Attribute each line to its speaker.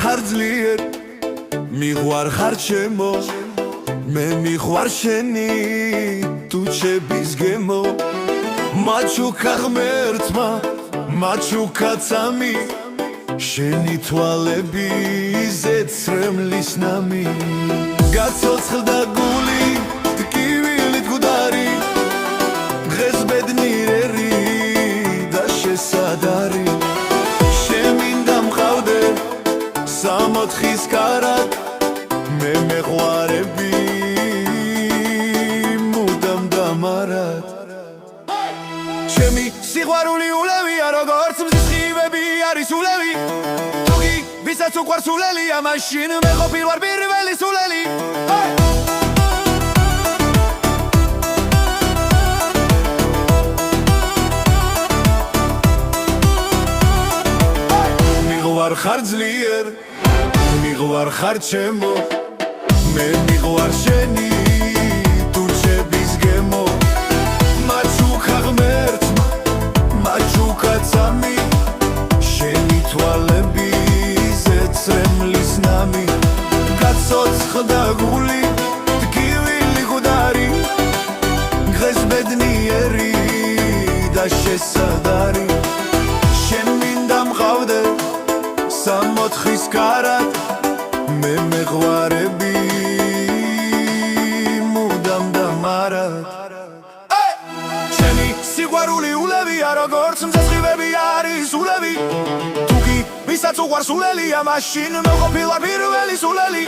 Speaker 1: ხარ ძლიერ მიღვარ ხარ ჩემო მე მიხვარ შენი თუ ჩების გემო მაჩუკა ღმერთმა მაჩუკა წამი შენი თვალები ზეცრემლის ნამი გაცოცხლდა გული ტკივილით გუდარი დღეს ბედნიერი და შესადარი შემინდა მყავდე სამოთხის კარად მე მეყვარები მუდამ დამარად ჩემი სიყვარული ულევია როგორც მზის ხივები არის ულევი თუგი ვისაც უყვარს ულელია მაშინ მე ყოფილ ვარ პირველი სულელი მიღვარ ხარ ძლიერ მიღვარ ხარ ჩემო მე მიღვარ შენი თუ ჩების გემო მაჩუკა ღმერთმა მაჩუკა წამი შენი თვალები ზეცრემლის ნამი გაცოცხლდა გული ტკივილი გუდარი დღეს ბედნიერი და შესადარი შემინდა მყავდე სამოთხის კარად მე მეყვარები მუდამ დამარად ჩემი სიყვარული ულევია როგორც მზის ხივები არის ულევი თუგი ვისაც უყვარს ულელია მაშინ მე ყოფილ ვარ პირველი სულელი